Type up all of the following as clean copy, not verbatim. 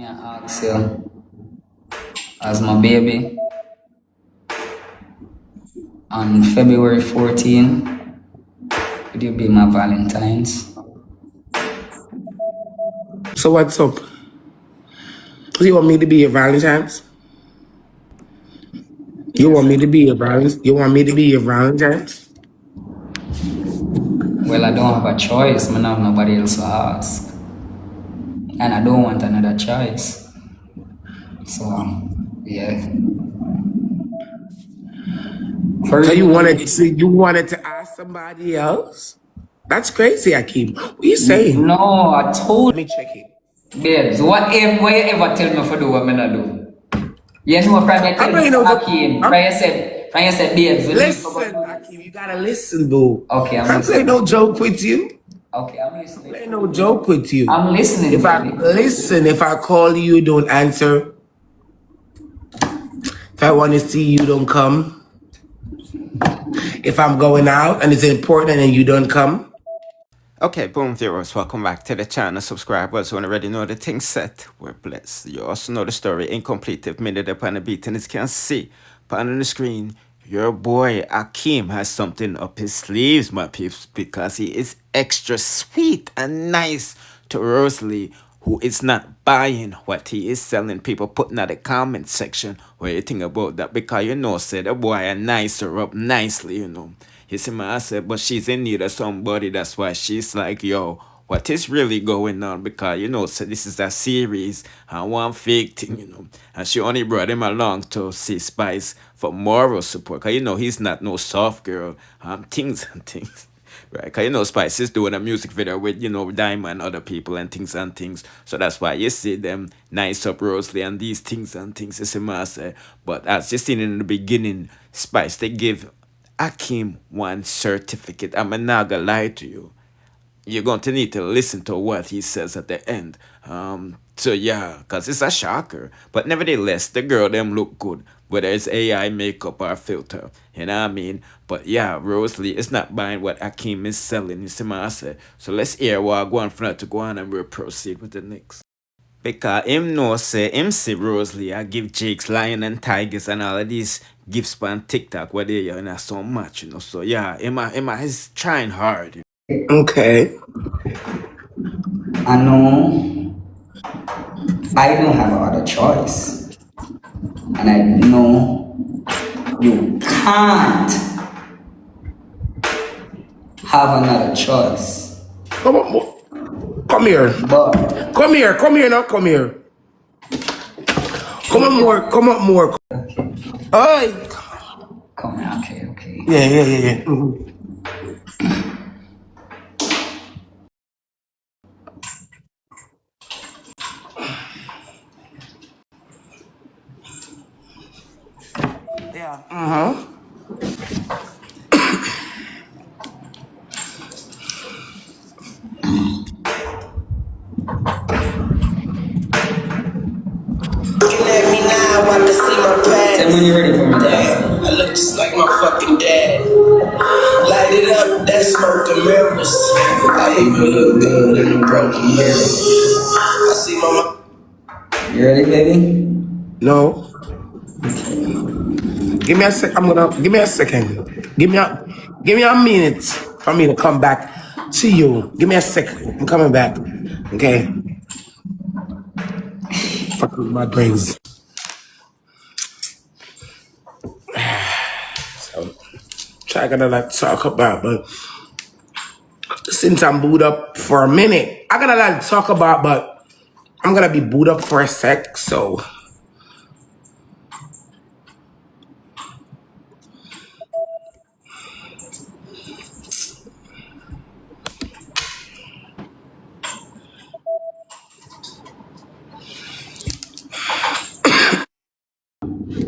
Me ask you, as my baby, on February 14, would you be my Valentines? So what's up? You want me to be your Valentine's? You want me to be your Valentine's? You want me to be your Valentine's? Well, I don't have a choice. I don't have nobody else to ask. And I don't want another choice. So, yeah. So you wanted to ask somebody else? That's crazy, Akeem. What are you saying? No, I told Let me check it. babes, what you ever tell me for do what me not do? You know, from you tell me Akeem, from you said, babes, listen, Akeem, you gotta listen, boo. Okay, I'm listening. Play no joke with you. Okay, I'm listening. Play no joke with you. I'm listening. If I call you, don't answer. If I want to see you, don't come. If I'm going out and it's important and you don't come. Okay, boom viewers, welcome back to the channel. Subscribers who already know the thing set, we're blessed. You also know the story incomplete if minute upon the beat, and as you can see on the screen, your boy Akeem has something up his sleeves, my peeps, because he is extra sweet and nice to Rosealee, who is not buying what he is selling. People putting out the comment section what you think about that, because you know, said the boy a nicer up nicely, you know. You see, I said, but she's in need of somebody. That's why she's like, yo, what is really going on? Because, you know, so this is a series and one fake thing, you know. And she only brought him along to see Spice for moral support. Because, you know, he's not no soft girl. Things and things. Right? Because, you know, Spice is doing a music video with, you know, Diamond and other people and things and things. So that's why you see them nice up Rosealee and these things and things. You see, I say. But as you seen in the beginning, Spice, they give Akeem one certificate. I'm not gonna lie to you. You're going to need to listen to what he says at the end. So yeah, because it's a shocker. But nevertheless, the girl them look good, whether it's AI makeup or filter. You know what I mean? But yeah, Rosealee is not buying what Akeem is selling. You see what I say? So let's hear what I go on for that to go on, and we'll proceed with the next. Because him know say him see Rosealee I give Jake's Lion and Tigers and all of these gifts on TikTok where they are not so much, you know. So yeah, Emma is trying hard. You know? Okay. I know I don't have other choice. And I know you can't have another choice. Come here. But come here now, come here. Come up more. Okay. Hey. Come here, okay. Yeah. Yeah. Tell me when you're ready for me. I look just like my fucking dad. Light it up, that smoke and mirrors. I even look good in the broken mirror. I see mama. You ready, baby? No. Give me a sec. Give me a second. Give me a minute for me to come back to you. Give me a second. I'm coming back. Okay. Fuck with my brains. So, try gonna like talk about, but since I'm booed up for a minute, I gotta like talk about, but I'm gonna be booed up for a sec, so.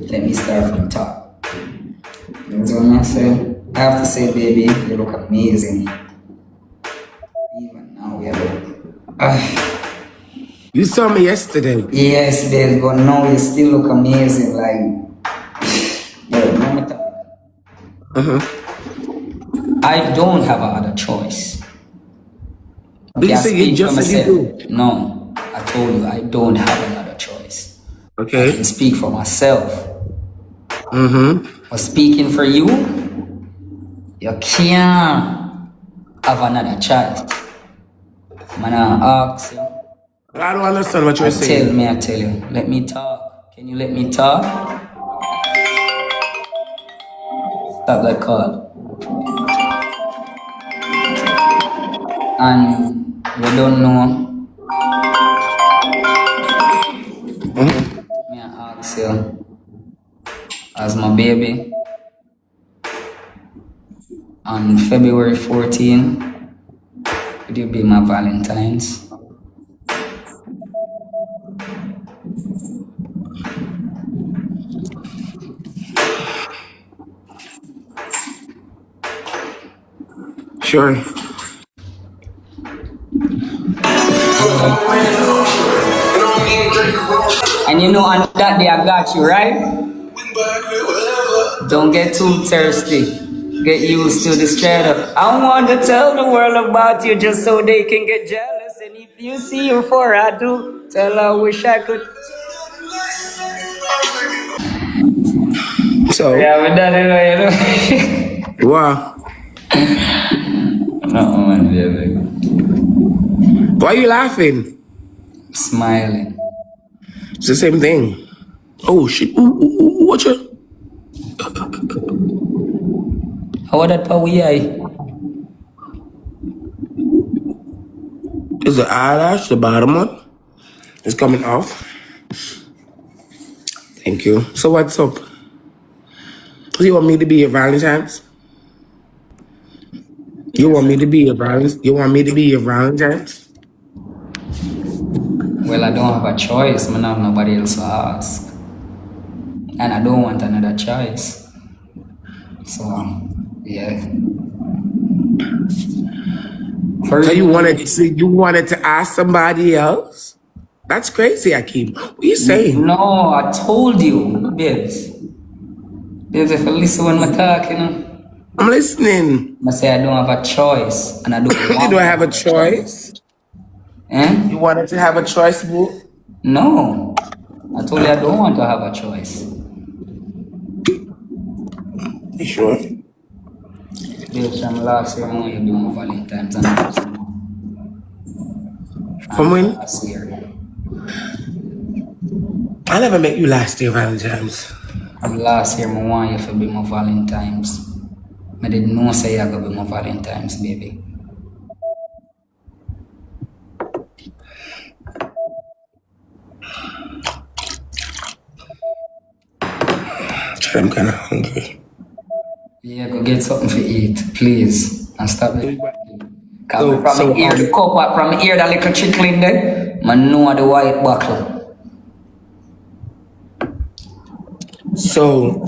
Let me start from the top. You know what I'm saying? I have to say, baby, you look amazing. Even now, you look. You saw me yesterday. Yes, baby, but now you still look amazing. Like, yo, no matter. I don't have another choice. Did you say you just said you do? No, I told you I don't have another I Okay. can speak for myself. Mm-hmm. But speaking for you, you can't have another child. Man, I ask you. I don't understand what you're saying. I tell you. Let me talk. Can you let me talk? Stop that call. And we don't know. Me I ask you, as my baby, on February 14, would you be my Valentines? Sure. And you know, on that day I got you, right? Don't get too thirsty. Get used to the strata. I want to tell the world about you just so they can get jealous. And if you see her for I do, tell her I wish I could. So, Yeah, but that you know. wow. No, man, baby. Why are you laughing? Smiling. It's the same thing. Oh, shit. Ooh, what you? How that power eye? Is the eyelash, the bottom one, is coming off. Thank you. So what's up? Do you want me to be your Valentine's? You want me to be your Valentine's? You want me to be your Valentine's? Well, I don't have a choice. I don't have nobody else to ask. And I don't want another choice. So, yeah. So you wanted to ask somebody else? That's crazy, Akeem. What are you saying? No, I told you, babes. Babes, if you listen when I talk, you know. I'm listening. I say I don't have a choice, and I don't want You don't have a choice? Eh? You wanted to have a choice, boo? No. I told you I don't want to have a choice. You sure? Babes, from last year, I want you to be my Valentine's. And From when? last year. I never met you last year, Valentine's. From last year, I want you to be my Valentine's. I didn't know say you're going to be my Valentine's, baby. I'm kind of hungry. Yeah, go get something to eat, please. And stop it. So- From so, here, the cup, from here, the little trickling there, I know the white buckle. So,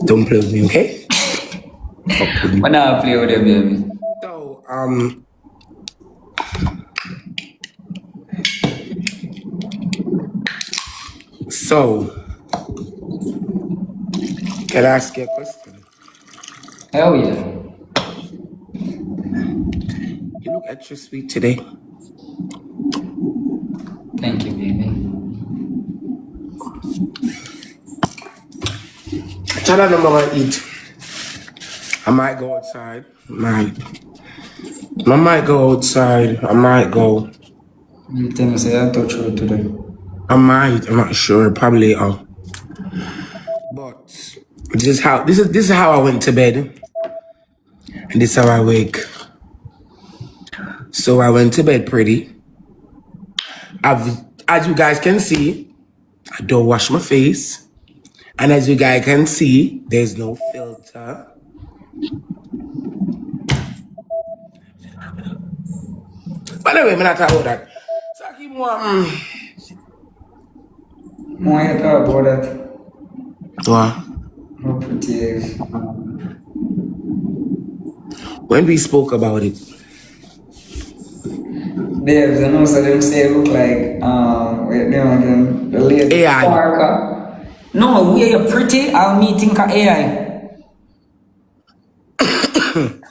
don't play with me, okay? But now I play with you, baby. So, can I ask you a question? Hell yeah. You look extra sweet today. Thank you, baby. Tell her I'm gonna eat. I might go outside. I might go outside. I might go. You tell me, say I touch you today. I might. I'm not sure. Probably. But this is how I went to bed, and this is how I wake. So I went to bed pretty. As you guys can see, I don't wash my face, and as you guys can see, there's no filter. But anyway, I'm not talking about that. So I keep on. Why you talk about that? What? How pretty it is. When we spoke about it, Babes, I know so them say look like wait them again. The lady AI. Parker. No, we are pretty, I'll me think of AI.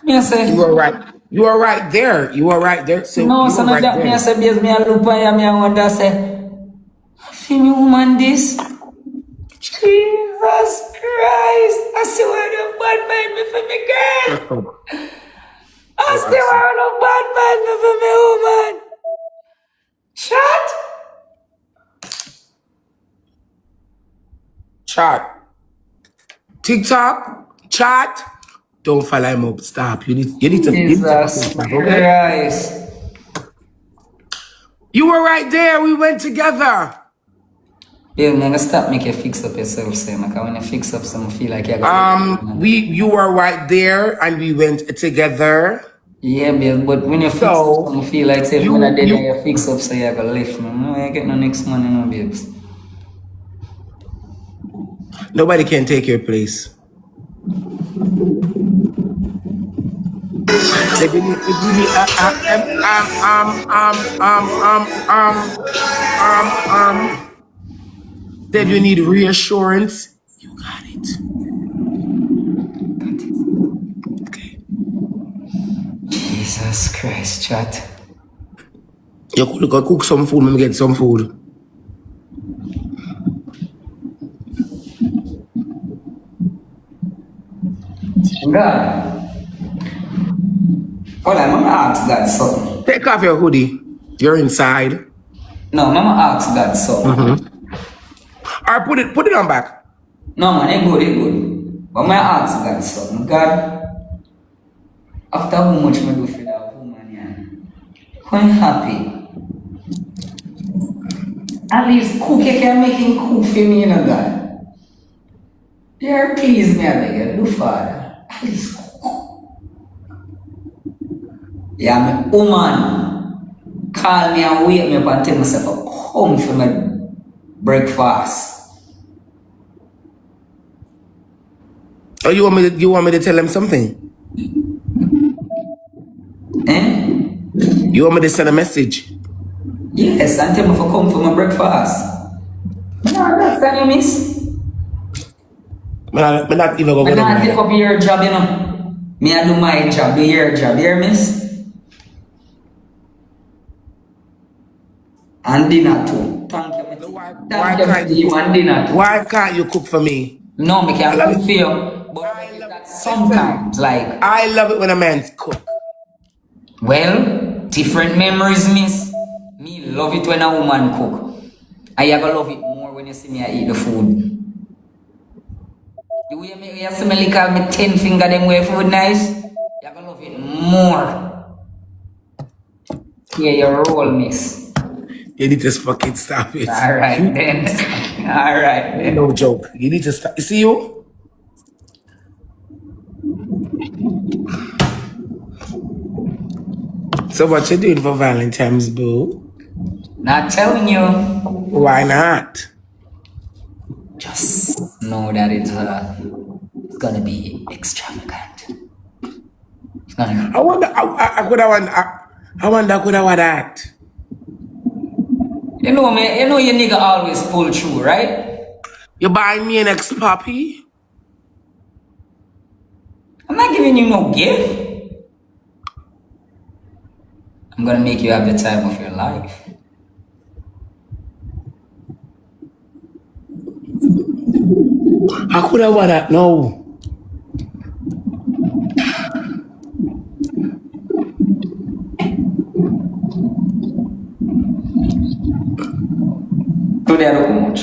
Me I say you were right. You were right there. You were right there. So no, you so were not right that me I there. say babes, me I look at you, me I wonder say Give me woman this. Jesus Christ. I still want a bad mind me for me girl. I still want a bad mind me for me woman. Chat. Chat. TikTok. Chat. Don't follow him up. Stop. You need to Jesus Christ. You were right there. We went together. Yeah, I'm gonna stop make you fix up yourself, Sam. Because when you fix up something, I feel like you're you were right there and we went together. Yeah, babe, but when you fix up something, I feel like say when I did you fix up, so you're gonna lift me. No, I get no next money, no, babes. Nobody can take your place. Did you need reassurance? You got it. Okay. Jesus Christ, chat. You could cook some food, let me get some food. God. Hold on, I'm gonna ask that something. Take off your hoodie. You're inside. No, I'm gonna ask that something. Or put it on back. No man, it good. But I'm gonna ask that something. God, after how much I do for that woman, yeah, quite happy. At least cook, you can make him cook for me, you know, God. You're please me, I beg you, do father. At least cook. Yeah, my woman call me and wake me up and tell myself I come for my breakfast. Oh, you want me to tell him something? Eh? You want me to send a message? Yes, and tell me for come for my breakfast. No, understand you, miss? I'm not even going to I take up your job, you know. Me I do my job, do your job, here, miss? And dinner too. Thank you, and dinner too. Why can't you cook for me? No, me can't cook for you. But sometimes, like... I love it when a man cook. Well, different memories, miss. Me love it when a woman cook. And you gonna love it more when you see me eat the food. The way you see me lick out me 10 finger them way food nice, you gonna love it more. Yeah, you roll, miss. You need to fucking stop it. Alright then. Alright then. No joke. You need to stop. You see you? So what you doing for Valentine's, boo? Not telling you. Why not? Just know that it's gonna be extravagant. It's gonna be... I wonder could I want that. You know me, you know your nigga always pull through, right? You buying me an ex-puppy? I'm not giving you no gift. I'm gonna make you have the time of your life. How could I want that? No. Today I look much.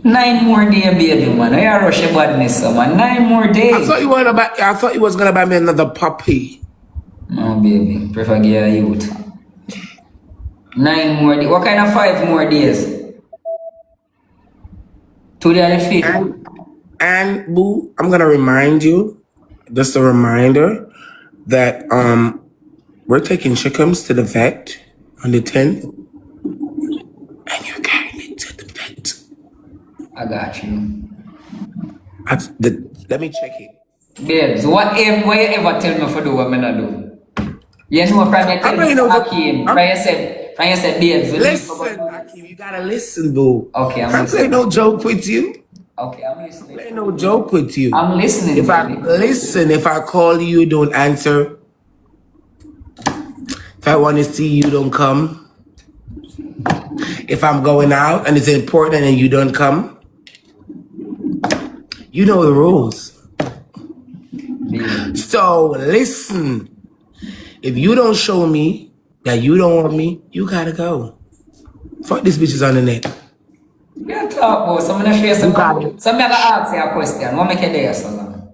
9 more days, baby, man. I rush your badness, man. 9 more days. I thought you was gonna buy me another puppy. No, baby. Prefer get a youth. 9 more days. What kind of 5 more days? Today the 5th. And boo, I'm gonna remind you, just a reminder, that we're taking Chickums to the vet on the 10th. And you're carrying it to the vet. I got you. Let me check it. Babes, what you ever tell me for do what I not do? You know what I tell you, Akeem. I said, babes. Listen, Akeem, you gotta listen, boo. Okay, I'm listening. listening. Play no joke with you. Okay, I'm listening. Play no joke with you. I'm listening. If I call you, don't answer. If I want to see you, don't come. if I'm going out and it's important and you don't come, you know the rules. Baby. So listen, if you don't show me that you don't want me, you gotta go. Fuck these bitches on the net. We are talk about some of the share You got it. some of the ask you a question. What make you there so long?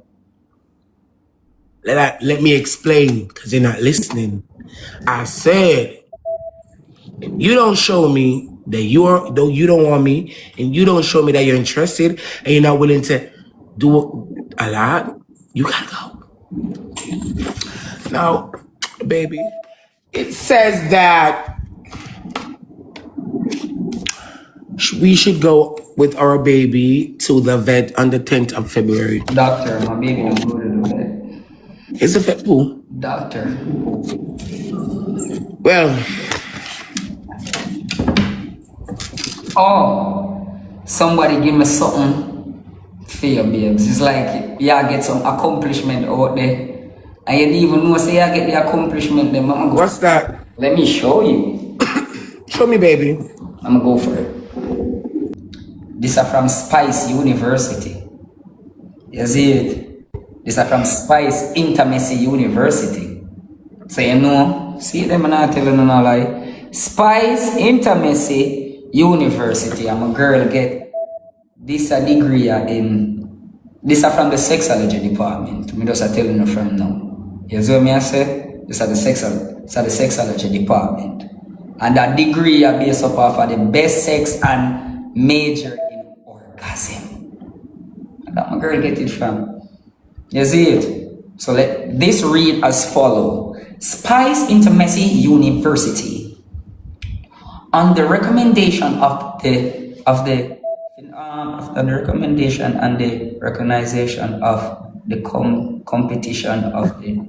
Let me explain, because you're not listening. I said, you don't show me that you don't want me, and you don't show me that you're interested, and you're not willing to do a lot, you gotta go. Now, baby, it says that we should go with our baby to the vet on the 10th of February. Doctor, my baby don't go to the vet. It's a vet pool. Doctor. Well, Oh, somebody give me something for your babes. It's like you get some accomplishment out there. And you didn't even know say you get the accomplishment then I'm go. what's that? Let me show you. Show me, baby. I'm gonna go for it. This are from Spice University. You see it? This are from Spice Intimacy University. So you know, see them and not telling no lie. Spice Intimacy University. I'm a girl get this a degree in this are from the sexology department. Me just telling you from now. You see what me I say? This are the sexology department. And that degree are based up off of the best sex and major in orgasm. And that my girl get it from. You see it? So let this read as follow. Spice Intimacy University. On the recommendation of the recommendation and the recognition of the competition of the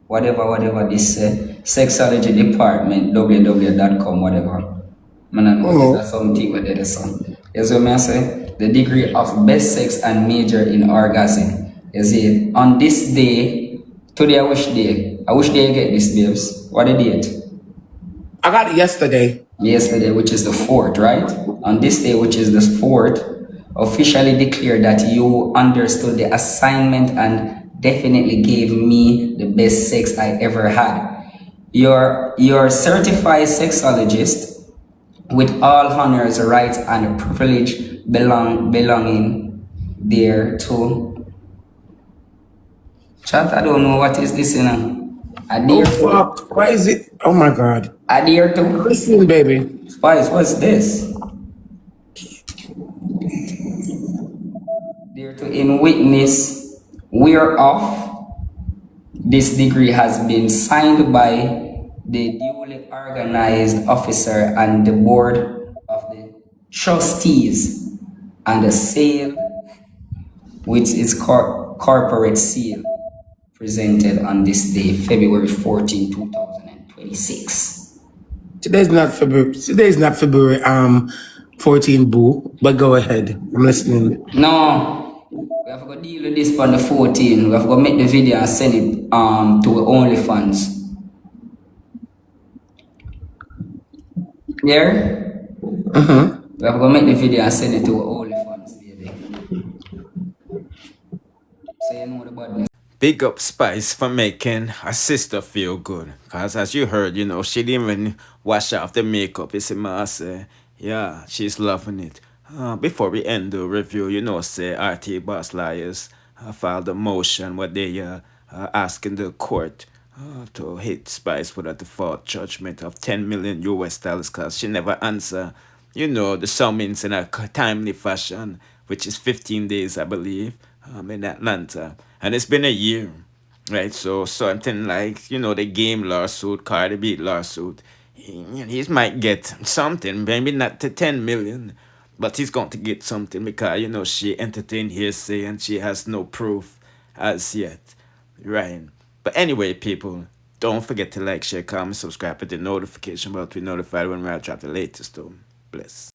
whatever this sexology department www.com whatever. Man, that's something with the song. You see what I say? The degree of best sex and major in orgasm. You see, on this day, today I wish day you get this, babes. What the date? I got it yesterday. Yesterday, which is the 4th, right? On this day, which is the 4th, officially declared that you understood the assignment and definitely gave me the best sex I ever had. You're certified sexologist with all honors, rights, and privilege belonging there to. Chat, I don't know what is this, you know. Oh, fuck. Why is it? Oh, my God. Adhere to. Listen, baby. Spice, what's this? Adhere to in witness whereof this degree has been signed by the duly organized officer and the board of the trustees and the sale with its corporate seal presented on this day, February 14, 2026. Today's not February 14, boo. But go ahead. I'm listening. No, we have to deal with this on the 14. We have to make the video and send it to OnlyFans. Yeah? We have to make the video and send it to OnlyFans, baby. So you know the badness. Big up Spice for making her sister feel good. Because as you heard, you know, she didn't even wash off the makeup. You see, ma say, yeah, she's loving it. Before we end the review, you know, say RT Boss Liars filed a motion where they asking the court to hit Spice with a default judgment of 10 million US dollars because she never answer, you know, the summons in a timely fashion, which is 15 days, I believe, in Atlanta. And it's been a year, right? So something like, you know, the Game lawsuit, Cardi B lawsuit, he might get something, maybe not to 10 million, but he's going to get something because, you know, she entertained hearsay and she has no proof as yet, right? But anyway, people, don't forget to like, share, comment, subscribe, hit the notification bell to be notified when we drop the latest. Bless.